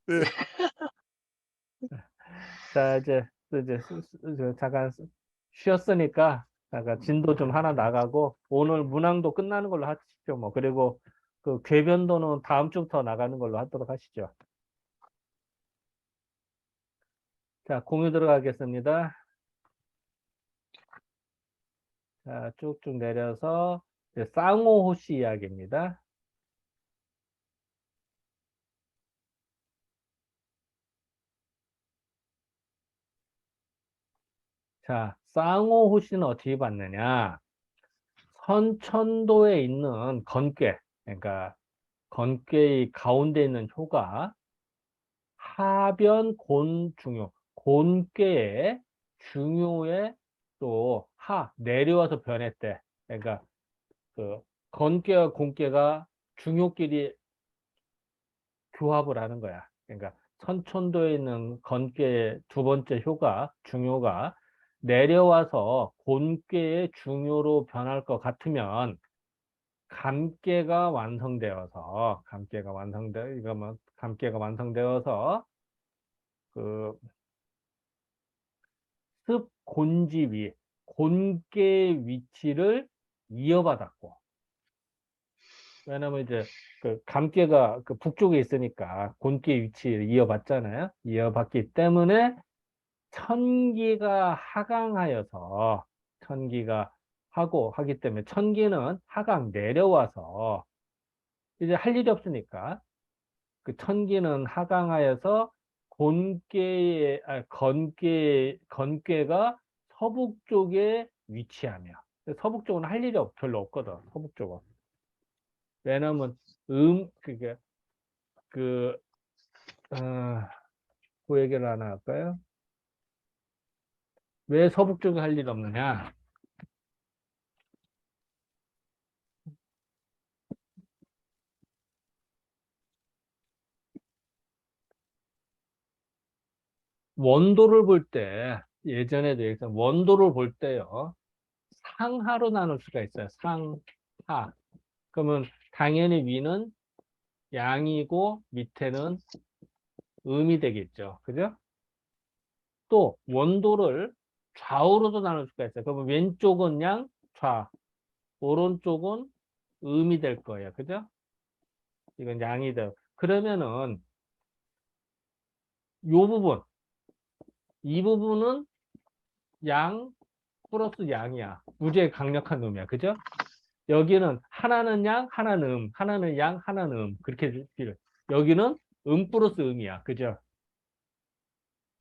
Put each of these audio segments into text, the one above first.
네. 자, 잠깐 쉬었으니까 잠깐 진도 좀 하나 나가고 오늘 문항도 끝나는 걸로 하시죠. 뭐 그리고 그 궤변도는 다음 주부터 나가는 걸로 하도록 하시죠. 자, 공유 들어가겠습니다. 자, 쭉쭉 내려서 이제 쌍호호씨 이야기입니다. 자, 쌍호호씨는 어떻게 봤느냐? 선천도에 있는 건괴, 그러니까 건괴의 가운데 있는 효가 하변 곤중요, 곤괴의 중요에 또 내려와서 변했대. 그러니까 그 건괴와 곤괴가 중요끼리 교합을 하는 거야. 그러니까 선천도에 있는 건괴의 두 번째 효가, 중요가 내려와서 곤괴의 중요로 변할 것 같으면 감계가 완성되어서 그 습곤지 곤계 위치를 이어받았고, 왜냐면 이제 그 감계가 그 북쪽에 있으니까 곤계 위치를 이어받잖아요. 이어받기 때문에 천기가 하강하여서 천기가 하기 때문에 천기는 하강 내려와서 이제 할 일이 없으니까 그 천기는 하강하여서 건괴가 서북 쪽에 위치하며 서북 쪽은 할 일이 별로 없거든. 서북 쪽은. 왜냐면 그게 그 어, 그 얘기를 하나 할까요? 왜 서북 쪽에 할 일이 없느냐? 원도를 볼 때 예전에도 얘기했던 원도를 볼 때요. 상하로 나눌 수가 있어요. 상하. 그러면 당연히 위는 양이고 밑에는 음이 되겠죠. 그죠? 또 원도를 좌우로도 나눌 수가 있어요. 그러면 왼쪽은 양, 좌, 오른쪽은 음이 될 거예요. 그죠? 이건 양이 돼. 그러면은 요 부분, 이 부분은 양 플러스 양이야. 무지의 강력한 음이야. 그죠? 여기는 하나는 양, 하나는 하나는 양, 하나는 그렇게 여기는 플러스 음이야. 그죠?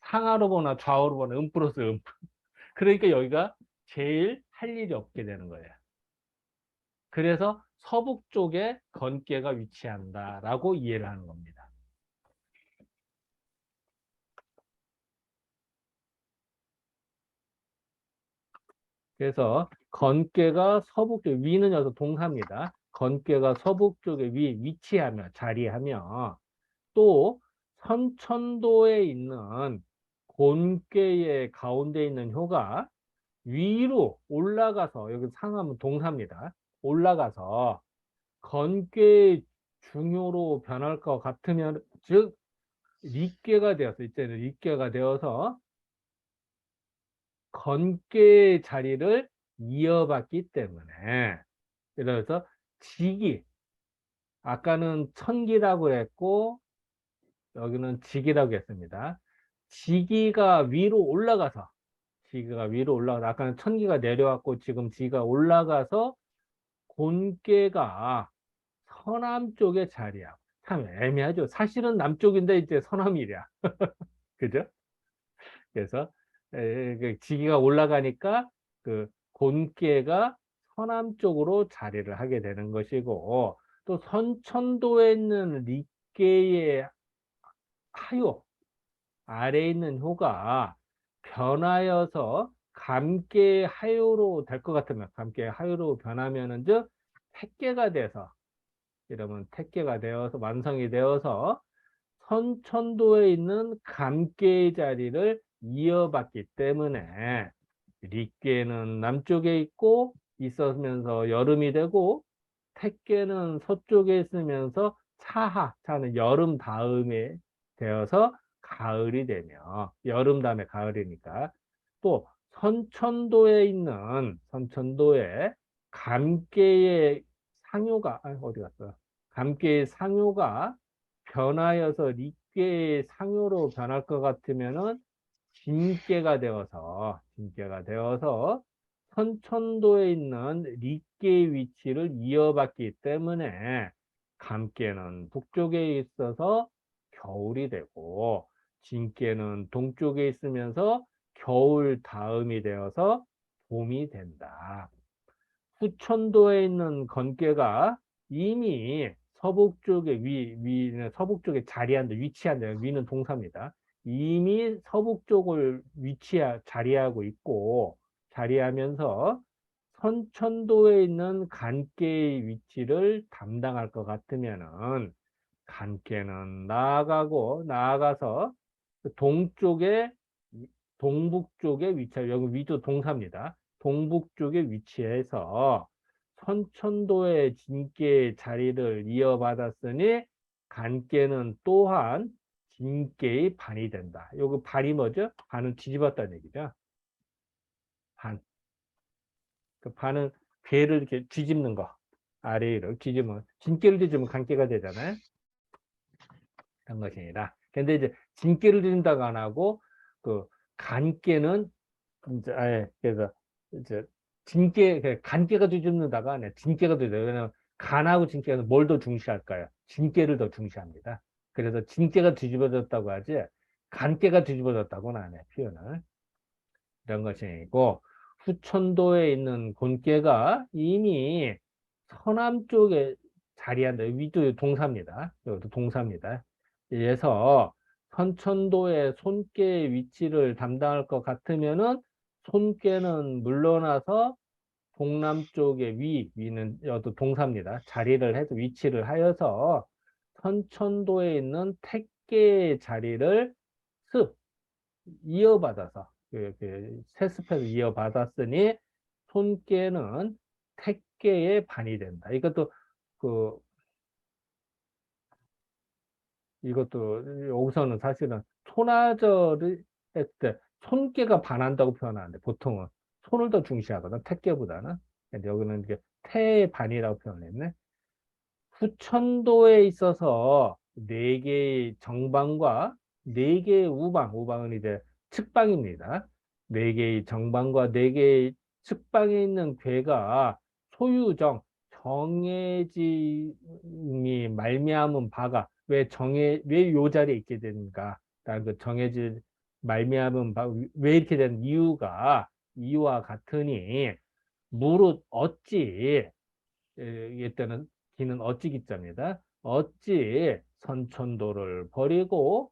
상하로 보나 좌우로 보나 플러스 그러니까 여기가 제일 할 일이 없게 되는 거예요. 그래서 서북 쪽에 건계가 위치한다라고 이해를 하는 겁니다. 그래서 건계가 서북 쪽, 위는 여기서 동사입니다. 건계가 서북 쪽에 위치하며, 자리하며, 또 선천도에 있는 곤괴의 가운데 있는 효가 위로 올라가서, 여기 상하면 동사입니다. 올라가서 건괴의 중요로 변할 것 같으면, 즉, 리괴가 되어서, 이때는 리괴가 되어서 건괴의 자리를 이어받기 때문에, 예를 들어서 직이, 아까는 천기라고 했고, 여기는 직이라고 했습니다. 지기가 위로 올라가서, 아까는 천기가 내려왔고, 지금 지가 올라가서 곤괴가 서남 쪽에 자리야. 참 애매하죠. 사실은 남쪽인데 이제 서남이랴. 그죠? 그래서 그 지기가 올라가니까 그 곤괴가 서남 쪽으로 자리를 하게 되는 것이고, 또 선천도에 있는 리괴의 하요 아래에 있는 효가 변하여서 감계 하요로 될 것 같으면, 감계 하요로 변하면은 즉 택계가 돼서, 이러면 택계가 되어서 완성이 되어서 선천도에 있는 감계의 자리를 이어받기 때문에 리께는 남쪽에 있고 있으면서 여름이 되고, 택계는 서쪽에 있으면서 차는 여름 다음에 되어서 가을이 되며 여름 다음에 가을이니까 또 선천도에 감개의 상효가 어디 갔어? 감개의 상효가 변하여서 리께의 상효로 변할 것 같으면은 진께가 되어서 선천도에 있는 리께의 위치를 이어받기 때문에 감께는 북쪽에 있어서 겨울이 되고 진께는 동쪽에 있으면서 겨울 다음이 되어서 봄이 된다. 후천도에 있는 건께가 이미 서북쪽에 위치한다. 위는 동사입니다. 이미 서북쪽을 자리하고 있고, 자리하면서 선천도에 있는 간께의 위치를 담당할 것 같으면은, 간께는 나아가서 동쪽에, 동북쪽에 여기 위도 동사입니다. 동북쪽에 위치해서 선천도의 진께의 자리를 이어받았으니 간께는 또한 진께의 반이 된다. 요거 반이 뭐죠? 반은 뒤집었다는 얘기죠. 반. 그 반은 괴를 이렇게 뒤집는 거. 아래로 뒤집으면 진께를 뒤집으면 간께가 되잖아요. 그런 것이 아니라. 근데 이제 진께를 뒤집는다고 안 하고 그 간께는 이제 그래서 이제 간깨가 뒤집는다가 아니라 진깨가 뒤집어요. 왜냐면 간하고 진깨는 뭘 더 중시할까요? 진깨를 더 중시합니다. 그래서 진깨가 뒤집어졌다고 하지 간깨가 뒤집어졌다고는 안 해요. 표현을. 이런 것이 아니고 후천도에 있는 곤깨가 이미 서남 쪽에 자리한다. 위도 동사입니다. 이것도 동사입니다. 그래서 선천도의 손께의 위치를 담당할 것 같으면은 손께는 물러나서 동남쪽의 위는 이것도 동사입니다. 자리를 해서 위치를 하여서 선천도에 있는 택계의 자리를 습 이어받아서 세습해서 이어받았으니 손께는 택계의 반이 된다. 그 이것도 여기서는 사실은 손아절을 했을 때 손께가 반한다고 표현하는데 보통은 손을 더 중시하거든 택계보다는. 근데 여기는 이게 태의 반이라고 표현했네. 후천도에 있어서 네 개의 정방과 네 개의 우방은 이제 측방입니다. 네 개의 정방과 네 개의 측방에 있는 괴가 소유정, 정해짐이 말미암은 바가 왜 요 자리에 있게 되는가? 라는 그 정해진 말미암은 바, 왜 이렇게 된 이유와 같으니 무릇 어찌 이때는 기는 어찌 기자입니다. 어찌 선천도를 버리고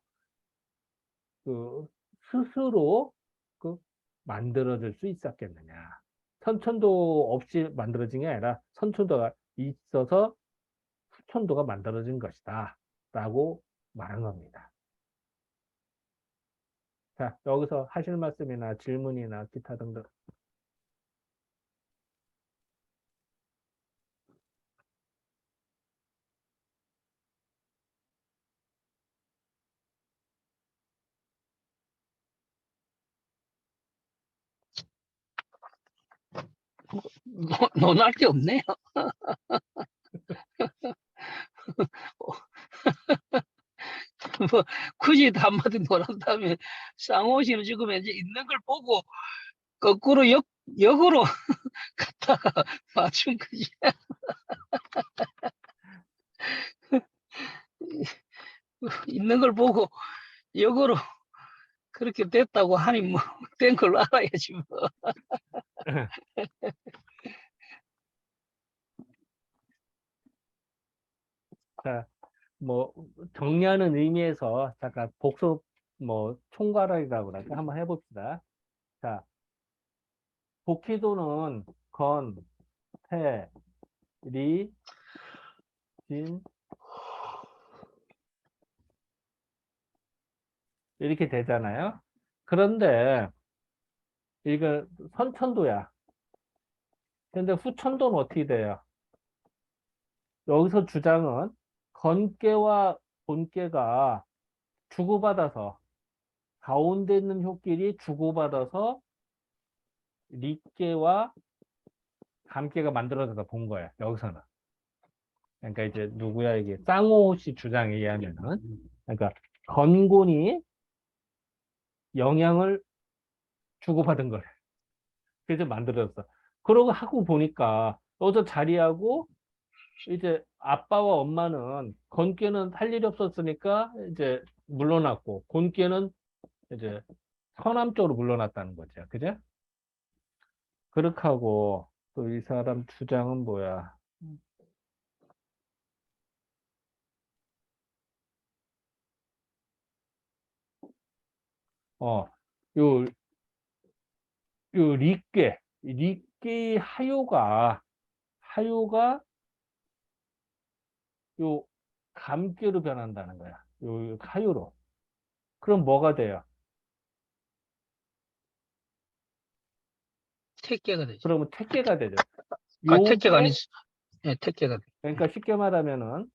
그 스스로 그 만들어질 수 있었겠느냐. 선천도 없이 만들어진 게 아니라 선천도가 있어서 후천도가 만들어진 것이다. 라고 말한 겁니다. 자, 여기서 하실 말씀이나 질문이나 기타 등등. 논할 게 없네요. 뭐, 굳이 한마디 논한 다음에 쌍호씨는 지금 이제 있는 걸 보고 거꾸로 역으로 갖다가 맞춘 거지. 있는 걸 보고 역으로 그렇게 됐다고 하니 뭐 된 걸로 알아야지 뭐. 자, 뭐 정리하는 의미에서 잠깐 복습 총괄이라고 할까 한번 해봅시다. 자, 복희도는 건, 태, 리, 진 이렇게 되잖아요. 그런데 이거 선천도야. 근데 후천도는 어떻게 돼요? 여기서 주장은 건깨와 본깨가 주고받아서 가운데 있는 효끼리 주고받아서 릿개와 감개가 만들어져서 본 거야. 여기서는. 그러니까 이제 누구야 이게 쌍호 씨 주장에 의하면은 그러니까 건곤이 영향을 주고받은 거래. 그래서 만들어졌어. 그러고 하고 보니까 어저 자리하고 이제 아빠와 엄마는 건께는 할 일이 없었으니까 이제 물러났고 곤께는 이제 서남 쪽으로 물러났다는 거죠. 그죠? 그렇게 하고 또 이 사람 주장은 뭐야? 어, 요, 요 리께 하요가 요 감께로 변한다는 거야. 요 하요로. 그럼 뭐가 돼요? 택계가 되죠. 그러면 택계가 되죠. 아, 택계가 요게 아니지. 예, 택계가 돼. 그러니까 쉽게 말하면은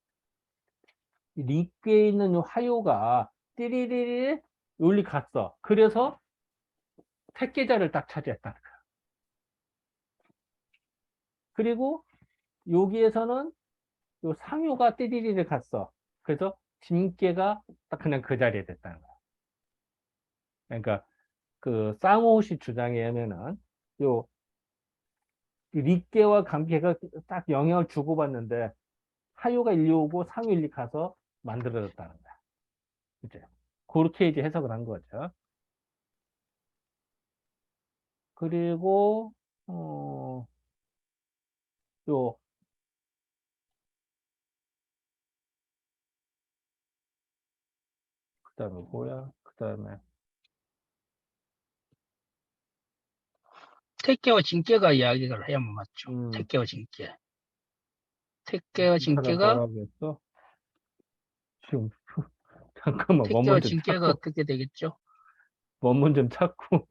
리께 있는 요 하요가 띠리리리 여기 갔어. 그래서 택계자를 딱 차지했다는 거야. 그리고 여기에서는 요 상요가 띠리리리 갔어. 그래서 진께가 딱 그냥 그 자리에 됐다는 거야. 그러니까 그 쌍호시 주장에 의하면은 요 리께와 감께가 딱 영향을 주고받는데 하요가 일리 오고 상요 일리 가서 만들어졌다는 거야. 이제 그렇게 이제 해석을 한 거죠. 그리고 요 그다음에 뭐야? 그다음에 택계와 진계가 이야기를 해야만 맞죠. 음, 택계와 진계. 택계와 이 사람 진계가 뭐라고 했어? 지금 잠깐만 택계와 원문 좀 진계가 찾고 어떻게 되겠죠? 원문 좀 찾고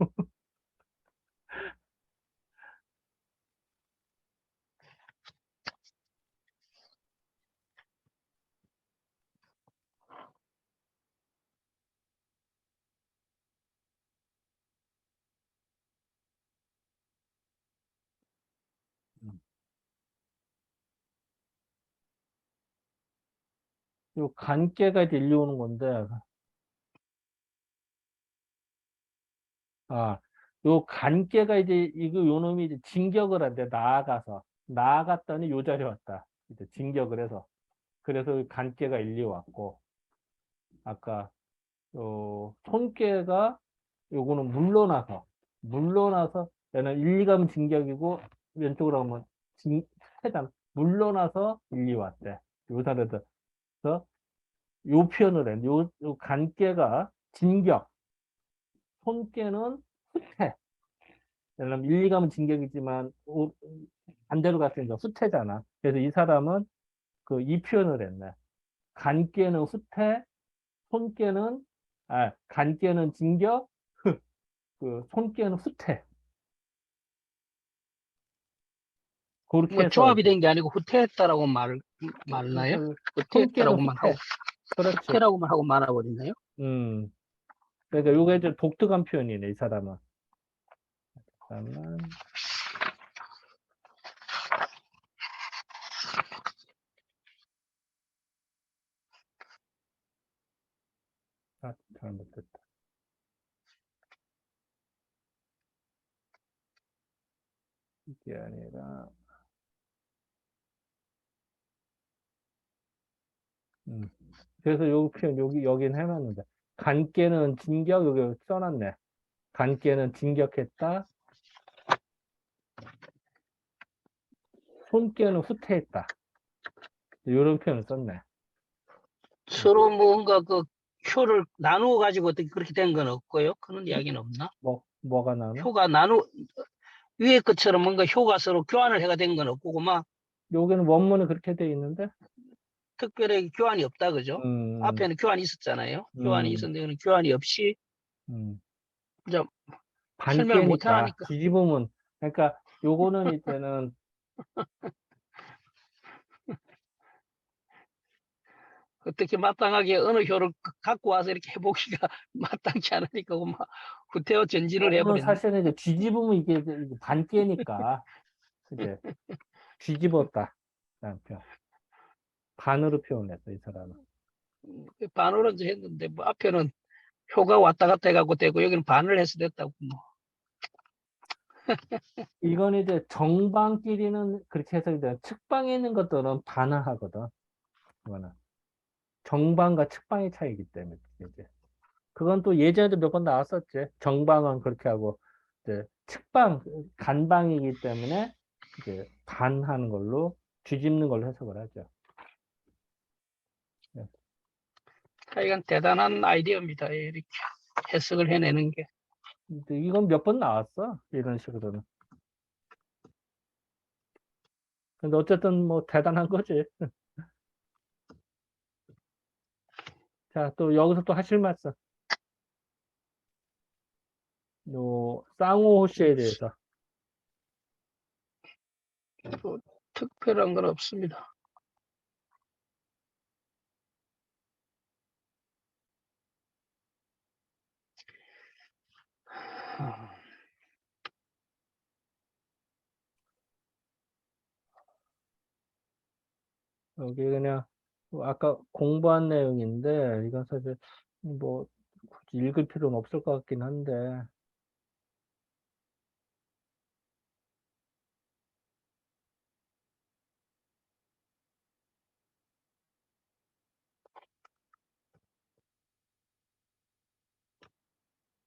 요 간깨가 이제 일려오는 건데 아, 요 간깨가 이제 이거 요 놈이 이제 진격을 한대 나아갔더니 요 자리에 왔다. 이제 진격을 해서 그래서 간깨가 일려왔고 아까 요 손깨가 요거는 물러나서 얘는 1, 2 가면 진격이고 왼쪽으로 가면 해당 물러나서 1, 2 왔대. 요 사례에서 요 표현을 해. 요 간깨가 진격, 손깨는 후퇴. 왜냐면 1, 2 가면 진격이지만 반대로 갔으니까 후퇴잖아. 그래서 이 사람은 그 이 표현을 했네. 간깨는 후퇴, 손깨는 간깨는 진격, 그 손깨는 후퇴. 그렇게 뭐 해서 조합이 된 게 아니고 후퇴했다라고 말나요? 손깨는 후퇴했다라고만 하고 후퇴. 그렇지. 후퇴라고만 하고 말아버리나요? 음. 그러니까 요게 이제 독특한 표현이네, 이 사람은. 잠깐만. 아, 잘못됐다. 이게 아니라, 음. 그래서 요 표현, 여긴 해놨는데. 간께는 진격, 여기 써놨네. 간께는 진격했다. 손께는 후퇴했다. 이런 표현을 썼네. 서로 뭔가 그 효를 나누어 가지고 어떻게 그렇게 된 건 없고요. 그런 이야기는 없나? 뭐가 나눠? 효가 위에 것처럼 뭔가 효가 서로 교환을 해가 된 건 없고 막 여기는 원문에 그렇게 돼 있는데? 특별하게 교환이 없다 그죠? 음, 앞에는 교환이 있었잖아요. 교환이 음, 있었는데 이거는 교환이 없이 음. 이제 설명을 못 반께니까, 하니까 뒤집으면, 그러니까 요거는 이제는 어떻게 마땅하게 어느 효를 갖고 와서 이렇게 해보기가 마땅치 않으니까 막 후퇴어 전진을 오늘 해버렸네. 사실은 이제 뒤집으면 이게 반개니까 이제 뒤집었다. 라는 표현. 반으로 표현했어, 이 사람은. 반으로 이제 했는데 뭐 앞에는 효가 왔다 갔다 해갖고 되고 여기는 반을 해서 됐다고 뭐. 이건 이제 정방끼리는 그렇게 해서 이제 측방에 있는 것들은 반하거든. 이거는 정방과 측방의 차이기 때문에 이제 그건 또 예전에도 몇 번 나왔었지. 정방은 그렇게 하고 이제 측방 간방이기 때문에 이제 반하는 걸로 뒤집는 걸로 해석을 하죠. 네. 하여간 대단한 아이디어입니다. 이렇게 해석을 해내는 게. 근데 이건 몇 번 나왔어. 이런 식으로는. 근데 어쨌든 뭐 대단한 거지. 자, 또 여기서 또 하실 말씀. 요 쌍호 씨에 대해서. 뭐 특별한 건 없습니다. 여기 그냥 뭐 아까 공부한 내용인데 이건 사실 뭐 굳이 읽을 필요는 없을 것 같긴 한데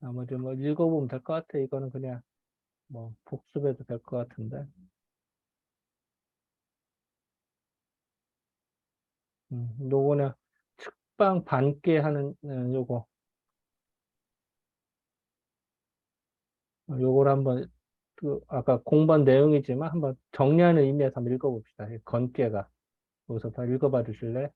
나머지 뭐 읽어보면 될 것 같아. 이거는 그냥 뭐 복습해도 될 것 같은데. 요거는 측방 반개 하는 요거 요걸 한번 그 아까 공부한 내용이지만 한번 정리하는 의미에서 한번 읽어봅시다. 이 건개가 여기서 다 읽어봐 주실래?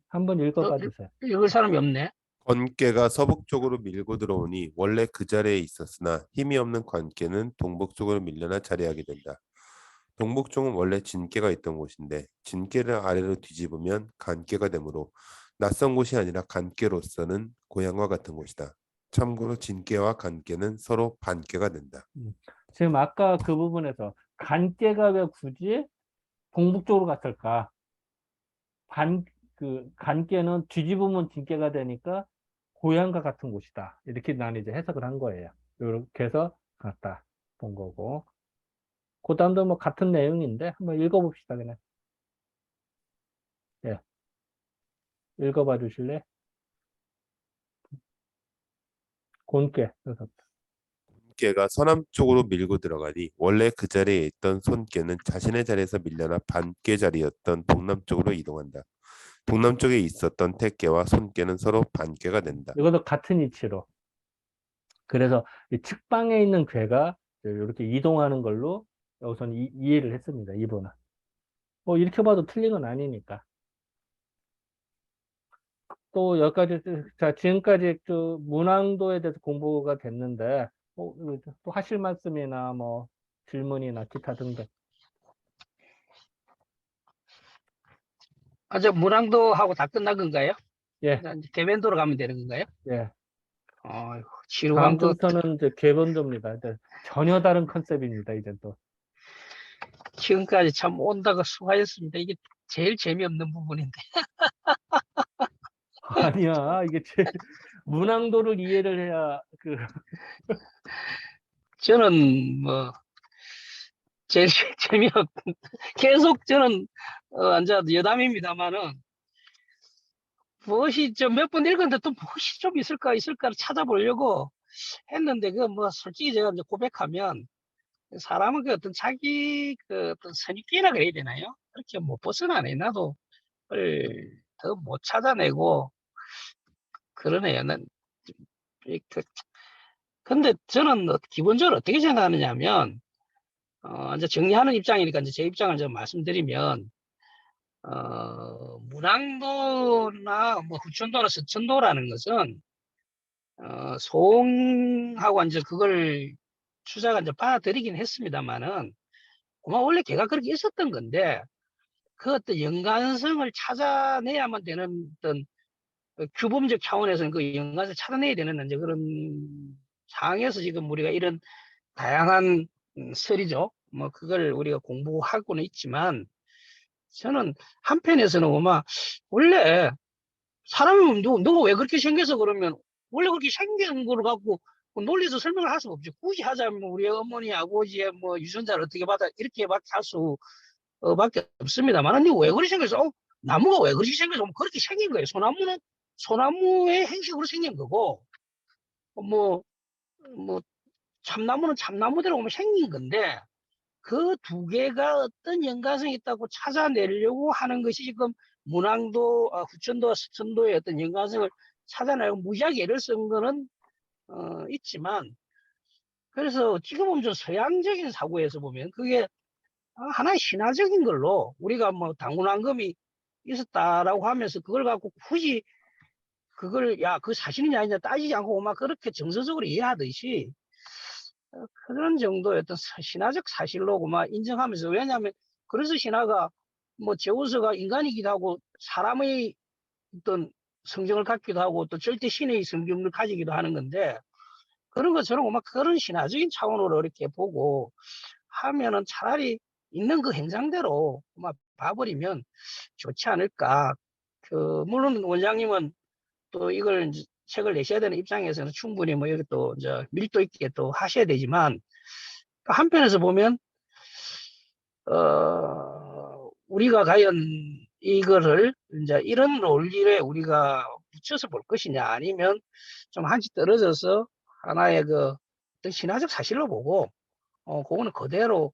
한번 읽어봐 주세요. 읽을 사람이 없네. 건개가 서북쪽으로 밀고 들어오니 원래 그 자리에 있었으나 힘이 없는 관개는 동북쪽으로 밀려나 자리하게 된다. 동북쪽은 원래 진개가 있던 곳인데 진개를 아래로 뒤집으면 간개가 되므로 낯선 곳이 아니라 간개로서는 고향과 같은 곳이다. 참고로 진개와 간개는 서로 반개가 된다. 지금 아까 그 부분에서 간개가 왜 굳이 동북쪽으로 갔을까? 그 간개는 뒤집으면 진개가 되니까 고향과 같은 곳이다. 이렇게 난 이제 해석을 한 거예요. 이렇게 해서 갔다 본 거고. 그 다음도 뭐 같은 내용인데 한번 읽어봅시다. 그냥. 예. 읽어봐 주실래? 곤개. 개가 서남쪽으로 밀고 들어가니 원래 그 자리에 있던 손개는 자신의 자리에서 밀려나 반개 자리였던 동남쪽으로 이동한다. 동남쪽에 있었던 태개와 손개는 서로 반개가 된다. 이것도 같은 이치로. 그래서 이 측방에 있는 괴가 이렇게 이동하는 걸로 여기서는 이해를 했습니다. 이번은. 뭐 이렇게 봐도 틀린 건 아니니까. 또 여기까지 자 지금까지 그 문항도에 대해서 공부가 됐는데 또 하실 말씀이나 뭐 질문이나 기타 등등. 저 문항도 하고 다 끝난 건가요? 예, 이제 대변도로 가면 되는 건가요? 예. 지루한 다음 것. 주부터는 이제 궤본도입니다. 이제 전혀 다른 컨셉입니다. 이제 또. 지금까지 참 온다고 수고하셨습니다. 이게 제일 재미없는 부분인데. 아니야. 이게 문항도를 이해를 해야 그 저는 뭐 제일 재미없 계속 저는 이제 여담입니다만은 무엇이 좀 몇 번 읽었는데 또 무엇이 좀 있을까 찾아보려고 했는데 그 뭐 솔직히 제가 이제 고백하면 사람은 그 어떤 자기 그 어떤 선입견이라 그래야 되나요? 그렇게 못 벗어나네. 나도 더 못 찾아내고 그러네요. 근데 저는 기본적으로 어떻게 생각하느냐면 이제 정리하는 입장이니까 이제 제 입장을 좀 말씀드리면 문항도나 뭐 후천도나 서천도라는 것은 소홍하고 이제 그걸 추자가 이제 받아들이긴 했습니다만은 그만 원래 걔가 그렇게 있었던 건데 그 어떤 연관성을 찾아내야만 되는 어떤 그 규범적 차원에서는 그 연관성을 찾아내야 되는 이제 그런 상황에서 지금 우리가 이런 다양한 설이죠. 뭐 그걸 우리가 공부하고는 있지만 저는 한편에서는 아마 원래 사람은 너가 왜 그렇게 생겨서 그러면 원래 그렇게 생긴 걸 갖고 논리에서 설명을 할 수가 없죠. 굳이 하자면 우리 어머니 아버지의 뭐 유전자를 어떻게 받아 이렇게밖에 할 수 밖에 없습니다만 근데 왜 그렇게 생겨서 나무가 왜 그렇게 생겨서 그렇게 생긴 거예요. 소나무는 소나무의 행식으로 생긴 거고 뭐 뭐 참나무는 참나무대로 보면 생긴 건데 그 두 개가 어떤 연관성이 있다고 찾아내려고 하는 것이 지금 문항도 후천도와 서천도의 어떤 연관성을 찾아내고 무지하게 애를 쓴 거는 있지만 그래서 지금 보면 좀 서양적인 사고에서 보면 그게 하나의 신화적인 걸로 우리가 뭐 당군왕금이 있었다라고 하면서 그걸 갖고 굳이 그걸 야 그 사실이냐 아니냐 따지지 않고 막 그렇게 정서적으로 이해하듯이 그런 정도의 어떤 신화적 사실로 막 인정하면서 왜냐하면 그래서 신화가 뭐 제우스가 인간이기도 하고 사람의 어떤 성정을 갖기도 하고 또 절대 신의 성정을 가지기도 하는 건데 그런 것처럼 막 그런 신화적인 차원으로 이렇게 보고 하면은 차라리 있는 그 행장대로 막 봐버리면 좋지 않을까. 그 물론 원장님은 또 이걸 이제 책을 내셔야 되는 입장에서는 충분히 뭐 여기 또 이제 밀도 있게 또 하셔야 되지만 또 한편에서 보면 우리가 과연 이거를 이제 이런 논리에 우리가 붙여서 볼 것이냐 아니면 좀 한치 떨어져서 하나의 그 어떤 신화적 사실로 보고 그거는 그대로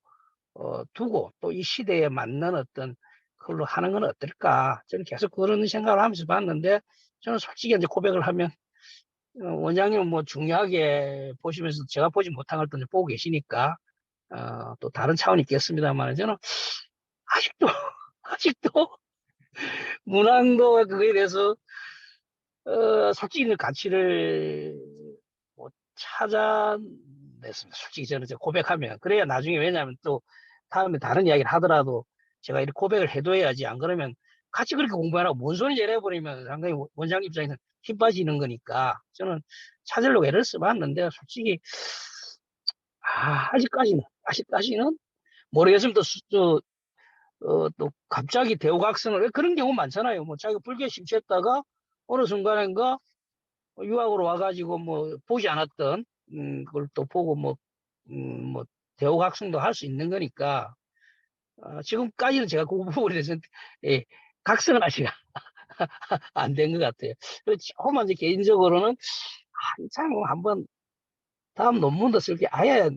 두고 또 이 시대에 맞는 어떤 그걸로 하는 건 어떨까 저는 계속 그런 생각을 하면서 봤는데 저는 솔직히 이제 고백을 하면 원장님은 뭐 중요하게 보시면서 제가 보지 못한 걸 또 보고 계시니까 또 다른 차원이 있겠습니다만 저는 아직도 아직도 문항도 그거에 대해서 솔직히 있는 가치를 못 찾아냈습니다. 솔직히 저는 이제 고백하면 그래야 나중에 왜냐하면 또 다음에 다른 이야기를 하더라도 제가 이렇게 고백을 해둬야지 안 그러면 같이 그렇게 공부하라고 뭔 소리인지 해버리면 상당히 원장 입장에서는 힘 빠지는 거니까 저는 찾으려고 애를 써봤는데 솔직히 아직까지는 모르겠습니다. 또 갑자기 대우각성을 왜 그런 경우 많잖아요. 뭐 자기가 불교에 심취했다가 어느 순간인가 유학으로 와가지고 뭐 보지 않았던 그걸 또 보고 뭐 대우각성도 할 수 있는 거니까 지금까지는 제가 그 부분에 대해서 예, 각성은 아직 안 된 것 같아요. 그래서 조금만 이제 개인적으로는 한참 한번 다음 논문도 쓸 게 아예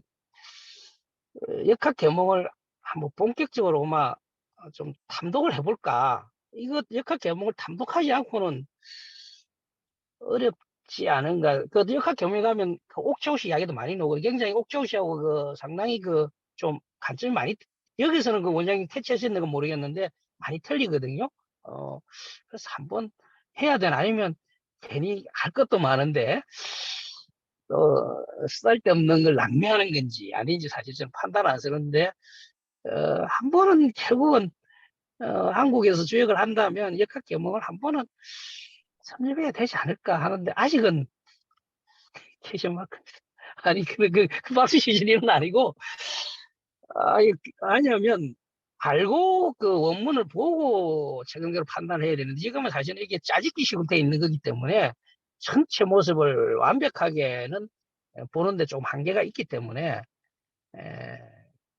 역학 계몽을 한번 본격적으로 좀 탐독을 해볼까. 이거 역학 계몽을 탐독하지 않고는 어렵지 않은가. 그 역학 계몽에 가면 그 옥체오씨 이야기도 많이 나오고 굉장히 옥체오씨하고 그 상당히 그 좀 관점이 많이 여기서는 그 원장님 캐치하시는 건 모르겠는데 많이 틀리거든요. 그래서 한번 해야 되나 아니면 괜히 할 것도 많은데 쓸데없는 걸 낭비하는 건지 아닌지 사실 좀 판단 안 쓰는데 한 번은 결국은 한국에서 주역을 한다면 역학 계몽을 한 번은 섭렵해야 되지 않을까 하는데 아직은 캐션 마크 아니 그 박수 시즌 이는 아니고 아니면 알고 그 원문을 보고 최종적으로 판단해야 되는데 지금은 사실은 이게 짜집기식으로 돼 있는 거기 때문에 전체 모습을 완벽하게는 보는데 좀 한계가 있기 때문에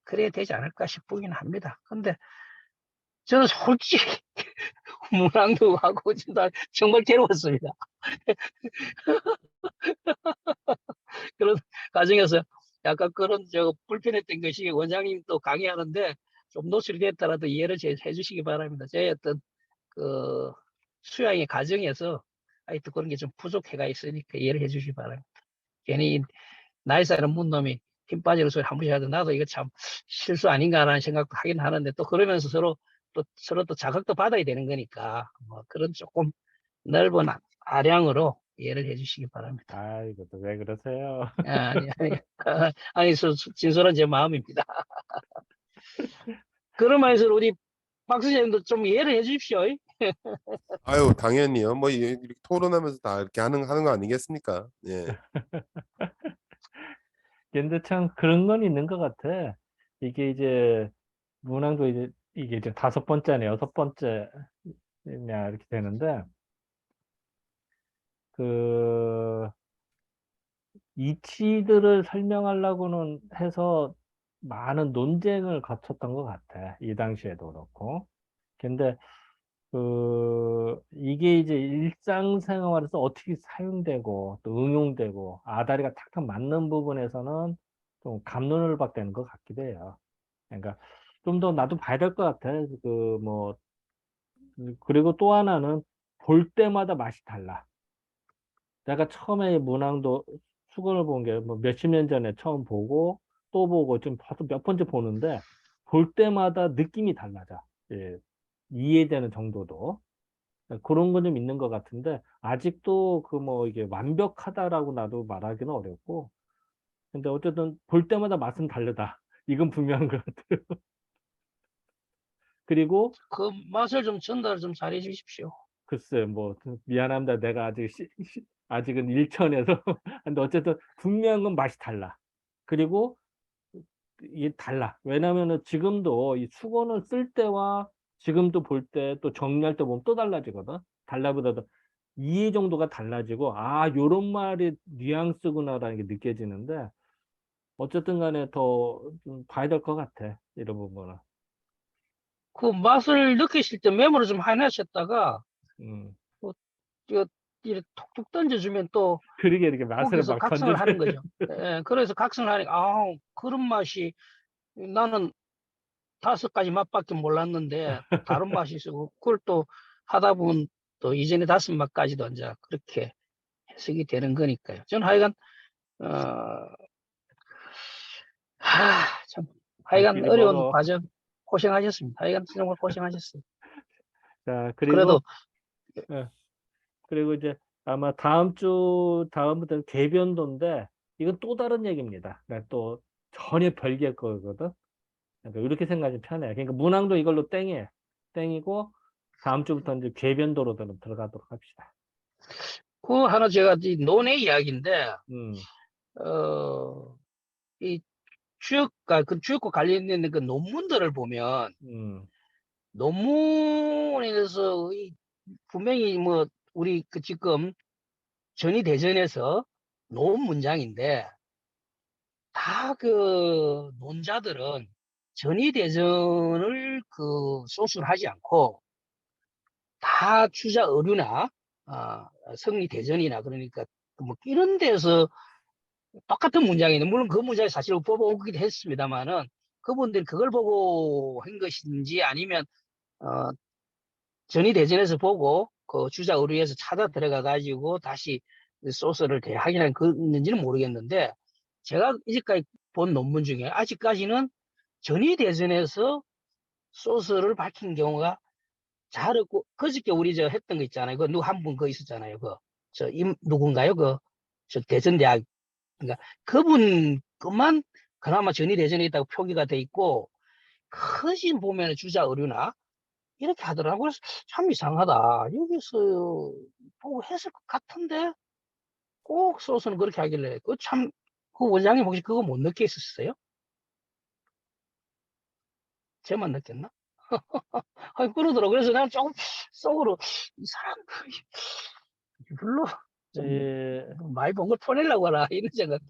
그래야 되지 않을까 싶긴 합니다. 근데 저는 솔직히 문항도 하고 진짜 정말 괴로웠습니다. 그런 과정에서 약간 그런 불편했던 것이 원장님 또 강의하는데 좀 노출이 됐더라도 이해를 해주시기 바랍니다. 제 어떤 그 수양의 과정에서 하여튼 그런 게 좀 부족해가 있으니까 이해를 해주시기 바랍니다. 괜히 나이 사는 문놈이 힘 빠지는 소리 한 번씩 하도 나도 이거 참 실수 아닌가라는 생각도 하긴 하는데 또 그러면서 서로 또 자극도 받아야 되는 거니까 뭐 그런 조금 넓은 아량으로 이해를 해주시기 바랍니다. 아이고, 또 왜 그러세요? 아니 진솔한 제 마음입니다. 그런 말에서 우리 박 선생님도 좀 이해를 해 주십시오. 아유, 당연히요. 뭐 이렇게 토론하면서 다 이렇게 하는 거 아니겠습니까? 예. 근데 참 그런 건 있는 것 같아. 이게 이제 문항도 이게 이제 5번째네, 6번째냐 이렇게 되는데 그 이치들을 설명하려고는 해서 많은 논쟁을 거쳤던 것 같아. 이 당시에도 그렇고. 근데 이게 이제 일상생활에서 어떻게 사용되고 또 응용되고 아다리가 탁탁 맞는 부분에서는 좀 갑론을박되는 것 같기도 해요. 그러니까 좀 더 나도 봐야 될 것 같아. 뭐 그리고 또 하나는 볼 때마다 맛이 달라. 내가 처음에 문항도 수건을 본 게 뭐 몇십 년 전에 처음 보고 또 보고 지금 벌써 몇 번째 보는데 볼 때마다 느낌이 달라져. 예, 이해되는 정도도. 그런 건 좀 있는 것 같은데 아직도 그 뭐 이게 완벽하다라고 나도 말하기는 어렵고 근데 어쨌든 볼 때마다 맛은 다르다. 이건 분명한 것 같아요. 그리고 그 맛을 좀 전달 좀 잘해 주십시오. 글쎄 뭐 미안합니다. 내가 아직 아직은 일천에서 근데 어쨌든 분명한 건 맛이 달라. 그리고 이게 달라. 왜냐면은 지금도 이 수건을 쓸 때와 지금도 볼 때 또 정리할 때 보면 또 달라지거든. 달라보다도 이해 정도가 달라지고 아 요런 말이 뉘앙스구나라는 게 느껴지는데 어쨌든 간에 더 좀 봐야 될 것 같아. 이런 부분은. 그 맛을 느끼실 때 메모를 좀 해놓으셨다가 음. 또 이거 이렇게 톡톡 던져주면 또 그러게 이렇게 맛을 거기서 막 각성을 던져줘. 하는 거죠. 예, 그래서 각성을 하니까 아 그런 맛이 나는 5가지 맛밖에 몰랐는데 또 다른 맛이 있고 그걸 또 하다 보면 또 이전에 5맛까지도 이제 그렇게 해석이 되는 거니까요. 저는 하여간 참 갈 하여간 길이 어려운 멀어. 과정 고생하셨습니다. 하여간 정말 고생하셨어요. 자, 그래도 그리고 예, 그리고 이제 아마 다음부터는 궤변도인데 이건 또 다른 얘기입니다. 그러니까 또 전혀 별개의 거거든. 그러니까 이렇게 생각하면 편해. 그러니까 문항도 이걸로 땡이고 다음 주부터 이제 궤변도로 들어가도록 합시다. 그 하나 제가 이 논의 이야기인데 음, 어, 이 주역과 그 주역과 관련된 그 논문들을 보면 음, 논문에 대해서 분명히 뭐 우리 그 지금 전위대전에서 놓은 문장인데 다 그 논자들은 전위대전을 그 소스를 하지 않고 다 주자 의류나 성리대전이나 그러니까 뭐 이런 데서 똑같은 문장인데 물론 그 문장이 사실 뽑아오기도 했습니다만은 그분들이 그걸 보고 한 것인지 아니면 어, 전위대전에서 보고 그 주자 의류에서 찾아 들어가 가지고 다시 소스를 대하기는 그는지는 모르겠는데 제가 이제까지 본 논문 중에 아직까지는 전위대전에서 소스를 밝힌 경우가 잘 없고 그저께 우리 저 했던 거 있잖아요. 그 누구 한 분 그 있었잖아요. 그 저 누군가요? 그 저 대전대학 그러니까 그분 것만 그나마 전위대전에 있다고 표기가 돼 있고 크신 보면 주자 의류나 이렇게 하더라고요. 그래서 참 이상하다. 여기서 보고 했을 것 같은데 꼭 소스는 그렇게 하길래 그 참 그 원장님 혹시 그거 못 느끼셨어요? 제만 느꼈나? 아니 그러더라고. 그래서 난 조금 속으로 이 사람들이 별로 좀 예, 많이 본 걸 퍼내려고 하나 이런 생각.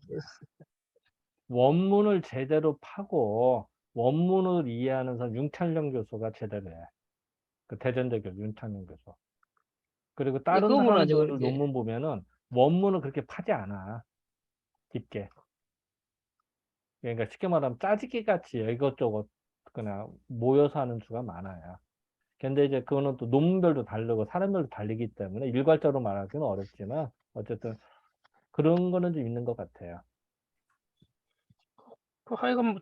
원문을 제대로 파고 원문을 이해하는 사람 윤찬령 교수가 제대로 해. 그 대전대교 윤찬령 교수. 그리고 근데 다른 그분은 저 사람들 그렇게 논문 보면은 원문을 그렇게 파지 않아. 깊게. 그러니까 쉽게 말하면 짜집기 같이 이것저것 그냥 모여서 하는 수가 많아요. 근데 이제 그거는 또 논문별도 다르고 사람별도 다르기 때문에 일괄적으로 말하기는 어렵지만 어쨌든 그런 거는 좀 있는 것 같아요. 그 하여간 뭐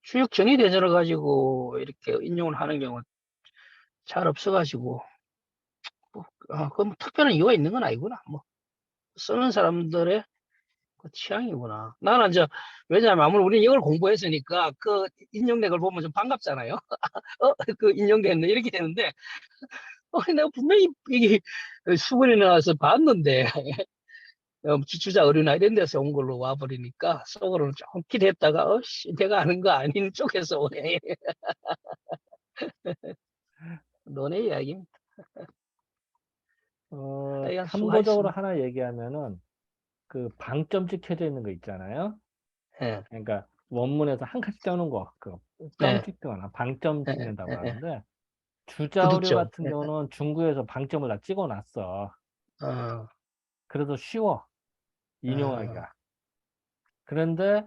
주역 전이대전을 가지고 이렇게 인용을 하는 경우는 잘 없어가지고 뭐, 그건 뭐 특별한 이유가 있는 건 아니구나. 뭐 쓰는 사람들의 그 취향이구나. 나는 이제 왜냐하면 아무리 우리 영어를 공부했으니까 그 인용된 걸 보면 좀 반갑잖아요. 그 인용됐네 이렇게 되는데 내가 분명히 이게 수근이 나와서 봤는데 지주자 어린아이 이런 데서 온 걸로 와버리니까 속으로는 조금 기대했다가 어씨 내가 아는 거 아닌 쪽에서 오네. 너네 이야기입니다. 하여간 참고적으로 수고하셨습니다. 하나 얘기하면은 그 방점 찍혀져 있는 거 있잖아요. 예, 그러니까 원문에서 한 칸씩 떼어놓은 거, 점 예, 찍거나 방점 예, 찍는다고 예, 예. 하는데 주자어류 구두점. 같은 예, 경우는 중국에서 방점을 다 찍어놨어. 어, 그래서 쉬워 어, 인용하기가. 그런데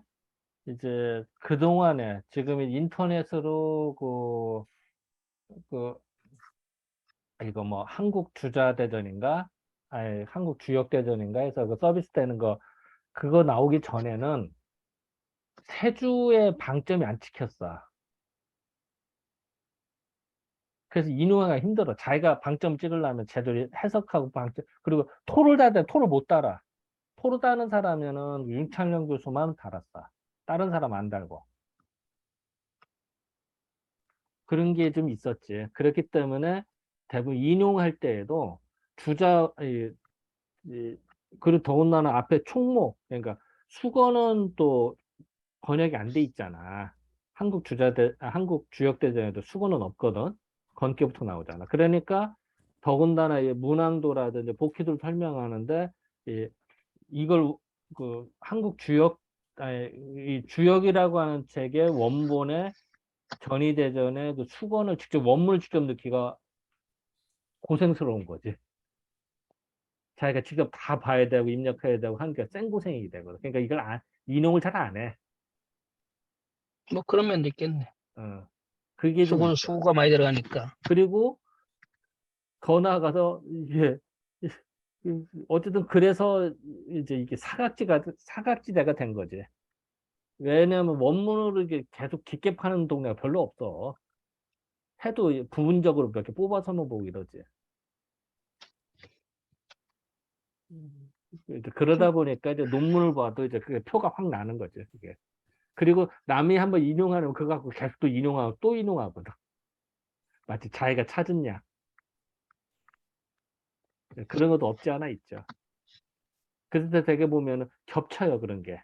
이제 그동안에 지금 인터넷으로 이거 뭐 한국 주자대전인가? 아니 한국 주역대전인가 해서 그 서비스 되는 거 그거 나오기 전에는 세주의 방점이 안 찍혔어. 그래서 인용하기가 힘들어. 자기가 방점 찍으려면 제대로 해석하고 방점 그리고 토를 달때 토를 못 달아. 토를 다는 사람이면은 윤창룡 교수만 달았어. 다른 사람 안 달고. 그런 게 좀 있었지. 그렇기 때문에 대부분 인용할 때에도 주자 그리고 더군다나 앞에 총목 그러니까 수거는 또 번역이 안 돼 있잖아. 한국 주역대전에도 수거는 없거든. 건기부터 나오잖아. 그러니까 더군다나 이 문항도라든지 복희도 설명하는데 이걸 그 한국 주역 아니, 이 주역이라고 하는 책의 원본에 전이대전에 그 수건을 직접 원문을 직접 넣기가 고생스러운 거지. 자기가 직접 다 봐야 되고 입력해야 되고 하니까 생고생이 되거든. 그러니까 이걸 인용을 잘 안 해. 뭐 그런 면도 있겠네. 어. 그게 좀 수고는 있어. 수고가 많이 들어가니까. 그리고 더 나아가서 이게 어쨌든 그래서 이제 이게 사각지대가 된 거지. 왜냐하면 원문으로 이게 계속 깊게 파는 동네가 별로 없어. 해도 부분적으로 몇 개 뽑아서만 보고 이러지. 이제 그러다 보니까 이제 논문을 봐도 이제 그게 표가 확 나는 거지, 그게. 그리고 남이 한번 인용하면 그거 갖고 계속 또 인용하고 또 인용하거든. 마치 자기가 찾은 양. 그런 것도 없지 않아 있죠. 그래서 되게 보면은 겹쳐요, 그런 게.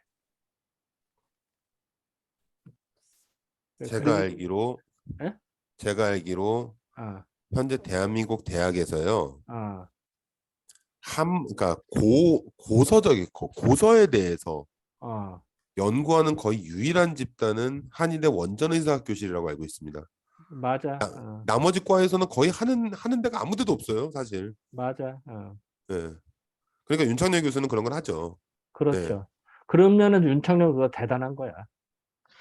제가 그리고, 알기로 예? 제가 알기로 아, 현재 대한민국 대학에서요. 아, 그러니까 고서에 대해서 아, 연구하는 거의 유일한 집단은 한의대 원전의사학교실이라고 알고 있습니다. 맞아. 나머지 과에서는 거의 하는 데가 아무 데도 없어요, 사실. 맞아. 네. 그러니까 윤창렬 교수는 그런 걸 하죠. 네. 그렇죠. 그러면은 윤창룡 그거 대단한 거야.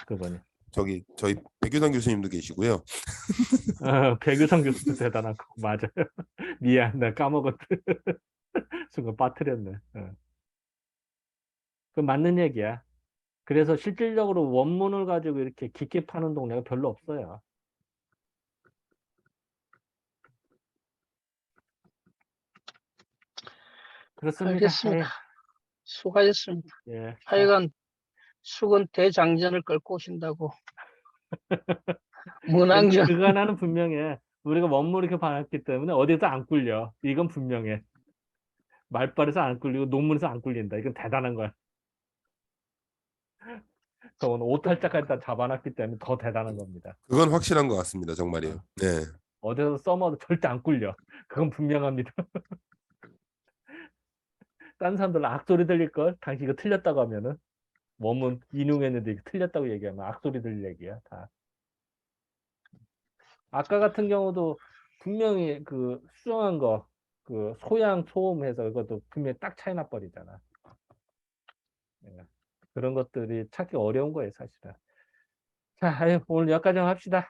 그거는. 저희 백유상 교수님도 계시고요. 배규성 교수도 대단한 거. 맞아요. 미안, 나 까먹었다. 순간 빠뜨렸네. 그 맞는 얘기야. 그래서 실질적으로 원문을 가지고 이렇게 깊게 파는 동네가 별로 없어요. 그렇습니다. 알겠습니다. 수고하셨습니다. 예. 자, 하여간 수건 대장전을 끌고 오신다고. 문항전. 그거 하나는 분명해. 우리가 원문을 이렇게 봐왔기 때문에 어디서 안 꿀려. 이건 분명해. 말발에서 안 꿀리고 논문에서 안 꿀린다. 이건 대단한 거야. 저는 오탈자까지 다 잡아놨기 때문에 더 대단한 겁니다. 그건 확실한 것 같습니다, 정말이에요. 어, 네. 어디서 써먹어도 절대 안 꿀려. 그건 분명합니다. 딴 사람들은 악소리 들릴걸? 당신 이거 틀렸다고 하면은. 원문 인용했는데 이거 틀렸다고 얘기하면 악소리 들릴 얘기야, 다. 아까 같은 경우도 분명히 그 수정한 거, 그 소양, 소음해서 이것도 분명히 딱 차이 나버리잖아. 예. 그런 것들이 찾기 어려운 거예요, 사실은. 자, 아유, 오늘 여기까지 합시다.